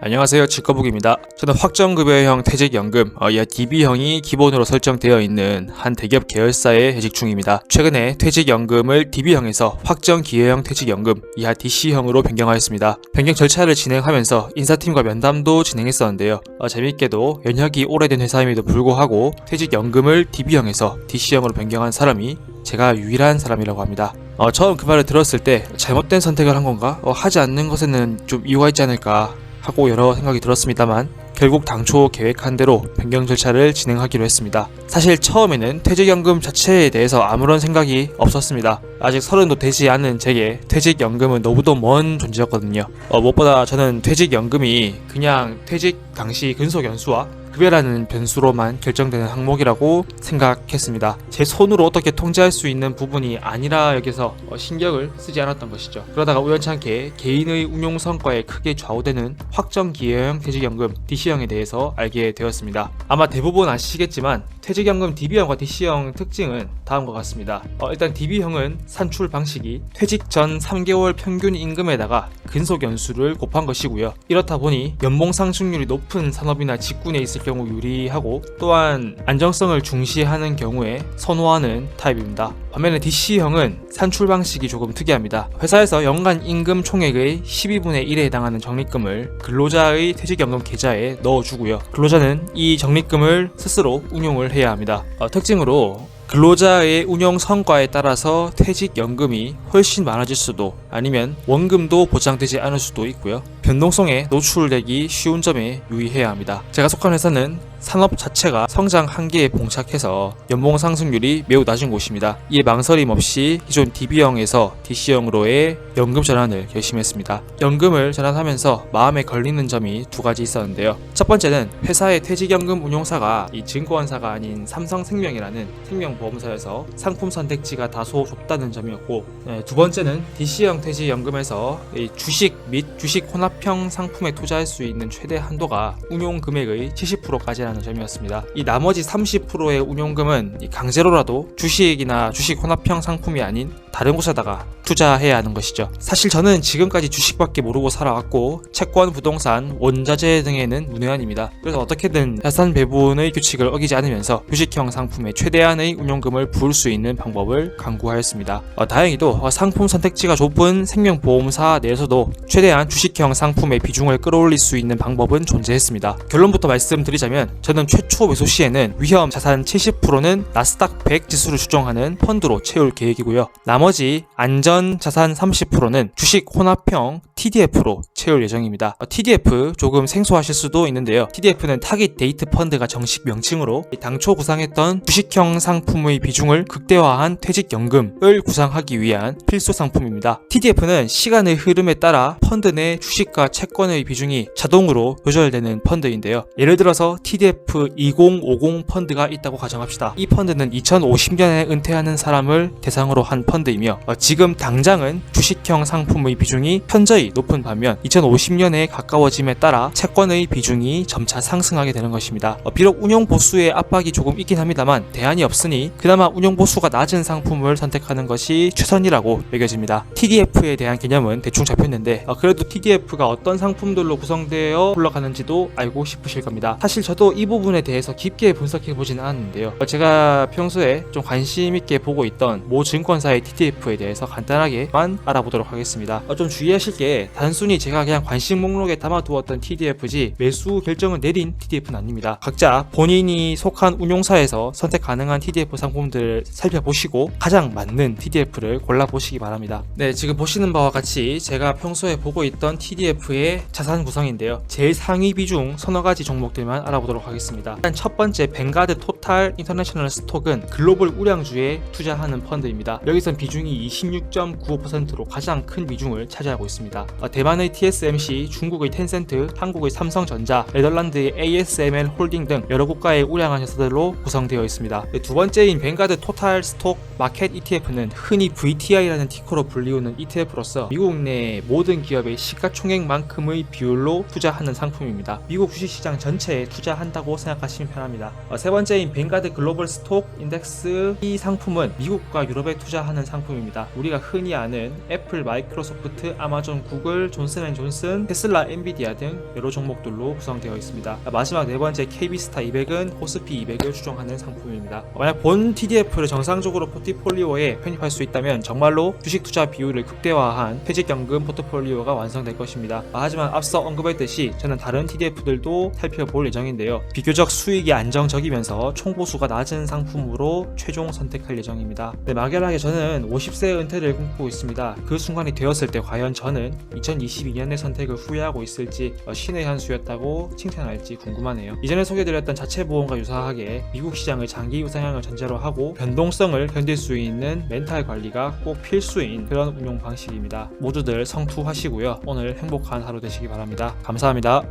안녕하세요, 직거북입니다. 저는 확정급여형 퇴직연금, DB형이 기본으로 설정되어 있는 한 대기업 계열사에 재직 중입니다. 최근에 퇴직연금을 DB형에서 확정기여형 퇴직연금, 이하 DC형으로 변경하였습니다. 변경 절차를 진행하면서 인사팀과 면담도 진행했었는데요. 재밌게도 연혁이 오래된 회사임에도 불구하고 퇴직연금을 DB형에서 DC형으로 변경한 사람이 제가 유일한 사람이라고 합니다. 처음 그 말을 들었을 때 잘못된 선택을 한 건가? 하지 않는 것에는 좀 이유가 있지 않을까 하고 여러 생각이 들었습니다만 결국 당초 계획한 대로 변경 절차를 진행하기로 했습니다. 사실 처음에는 퇴직연금 자체에 대해서 아무런 생각이 없었습니다. 아직 30도 되지 않은 제게 퇴직연금은 너무도 먼 존재였거든요. 무엇보다 저는 퇴직연금이 그냥 퇴직 당시 근속연수와 급여라는 변수로만 결정되는 항목이라고 생각했습니다. 제 손으로 어떻게 통제할 수 있는 부분이 아니라 여기서 신경을 쓰지 않았던 것이죠. 그러다가 우연찮게 개인의 운용 성과에 크게 좌우되는 확정기여형 퇴직연금 DC형에 대해서 알게 되었습니다. 아마 대부분 아시겠지만 퇴직연금 DB형과 DC형 특징은 다음과 같습니다. 일단 DB형은 산출 방식이 퇴직 전 3개월 평균 임금에다가 근속연수를 곱한 것이고요. 이렇다 보니 연봉 상승률이 높은 산업이나 직군에 있을 경우 유리하고 또한 안정성을 중시하는 경우에 선호하는 타입입니다. 반면에 DC형은 산출 방식이 조금 특이합니다. 회사에서 연간 임금 총액의 12분의 1에 해당하는 적립금을 근로자의 퇴직연금 계좌에 넣어주고요. 근로자는 이 적립금을 스스로 운용을 해야 합니다. 특징으로 근로자의 운용 성과에 따라서 퇴직연금이 훨씬 많아질 수도 아니면 원금도 보장되지 않을 수도 있고요. 변동성에 노출되기 쉬운 점에 유의해야 합니다. 제가 속한 회사는 산업 자체가 성장 한계에 봉착해서 연봉 상승률이 매우 낮은 곳입니다. 이에 망설임 없이 기존 DB형에서 DC형으로의 연금 전환을 결심했습니다. 연금을 전환하면서 마음에 걸리는 점이 두 가지 있었는데요. 첫 번째는 회사의 퇴직연금 운용사가 이 증권사가 아닌 삼성생명이라는 생명보험사여서 상품 선택지가 다소 좁다는 점이었고, 두 번째는 DC형 퇴직연금에서 이 주식 및 주식 혼합형 상품에 투자할 수 있는 최대 한도가 운용 금액의 70%까지라는 점이었습니다. 이 나머지 30%의 운용금은 강제로라도 주식이나 주식 혼합형 상품이 아닌 다른 곳에다가 투자해야 하는 것이죠. 사실 저는 지금까지 주식밖에 모르고 살아왔고 채권, 부동산, 원자재 등에는 문외한입니다. 그래서 어떻게든 자산 배분의 규칙을 어기지 않으면서 주식형 상품에 최대한의 운용금을 부을 수 있는 방법을 강구하였습니다. 다행히도 상품 선택지가 좁은 생명보험사 내에서도 최대한 주식형 상품의 비중을 끌어올릴 수 있는 방법은 존재했습니다. 결론부터 말씀드리자면 저는 최초 매수 시에는 위험 자산 70%는 나스닥 100 지수를 추정하는 펀드로 채울 계획이고요. 나머지 안전 자산 30%는 주식 혼합형 TDF로 채울 예정입니다. TDF 조금 생소하실 수도 있는데요. TDF는 타깃 데이트 펀드가 정식 명칭으로 당초 구상했던 주식형 상품의 비중을 극대화한 퇴직연금을 구상하기 위한 필수 상품입니다. TDF는 시간의 흐름에 따라 펀드 내 주식과 채권의 비중이 자동으로 조절되는 펀드인데요. 예를 들어서 TDF 2050 펀드가 있다고 가정합시다. 이 펀드는 2050년에 은퇴하는 사람을 대상으로 한 펀드이며 지금 당장은 주식형 상품의 비중이 현저히 높은 반면 2050년에 가까워짐에 따라 채권의 비중이 점차 상승하게 되는 것입니다. 비록 운용 보수의 압박이 조금 있긴 합니다만 대안이 없으니 그나마 운용 보수가 낮은 상품을 선택하는 것이 최선이라고 여겨집니다. TDF에 대한 개념은 대충 잡혔는데 그래도 TDF가 어떤 상품들로 구성되어 흘러가는지도 알고 싶으실 겁니다. 사실 저도 이 부분에 대해서 깊게 분석해보지는 않았는데요. 제가 평소에 좀 관심 있게 보고 있던 모 증권사의 TDF에 대해서 간단하게만 알아보도록 하겠습니다. 좀 주의하실 게 단순히 제가 그냥 관심 목록에 담아두었던 TDF지 매수 결정을 내린 TDF는 아닙니다. 각자 본인이 속한 운용사에서 선택 가능한 TDF 상품들을 살펴보시고 가장 맞는 TDF를 골라보시기 바랍니다. 네, 지금 보시는 바와 같이 제가 평소에 보고 있던 TDF의 자산 구성인데요. 제일 상위 비중 서너 가지 종목들만 알아보도록 하겠습니다. 일단 첫 번째 뱅가드 토탈 인터내셔널 스톡은 글로벌 우량주에 투자하는 펀드입니다. 여기선 비중이 26.95%로 가장 큰 비중을 차지하고 있습니다. 대만의 TSMC, 중국의 텐센트, 한국의 삼성전자, 네덜란드의 ASML 홀딩 등 여러 국가의 우량한 회사들로 구성되어 있습니다. 두 번째인 뱅가드 토탈 스톡 마켓 ETF는 흔히 VTI라는 티커로 불리우는 ETF로서 미국 내 모든 기업의 시가총액만큼의 비율로 투자하는 상품입니다. 미국 주식시장 전체에 투자한다고 생각하시면 편합니다. 세 번째인 뱅가드 글로벌 스톡 인덱스 이 상품은 미국과 유럽에 투자하는 상품입니다. 우리가 흔히 아는 애플, 마이크로소프트, 아마존, 구글, 존슨앤존슨, 테슬라, 엔비디아 등 여러 종목들로 구성되어 있습니다. 마지막 네 번째 KB스타 200은 코스피 200을 추종하는 상품입니다. 만약 본 TDF를 정상적으로 포트폴리오에 편입할 수 있다면 정말로 주식 투자 비율을 극대화한 퇴직연금 포트폴리오가 완성될 것입니다. 하지만 앞서 언급했듯이 저는 다른 TDF들도 살펴볼 예정인데요. 비교적 수익이 안정적이면서 총보수가 낮은 상품으로 최종 선택할 예정입니다. 네, 막연하게 저는 50세 은퇴를 꿈꾸고 있습니다. 그 순간이 되었을 때 과연 저는 2022년의 선택을 후회하고 있을지 신의 한 수였다고 칭찬할지 궁금하네요. 이전에 소개드렸던 자체보험과 유사하게 미국 시장의 장기 우상향을 전제로 하고 변동성을 견딜 수 있는 멘탈 관리가 꼭 필수인 그런 운용 방식입니다. 모두들 성투하시고요. 오늘 행복한 하루 되시기 바랍니다. 감사합니다.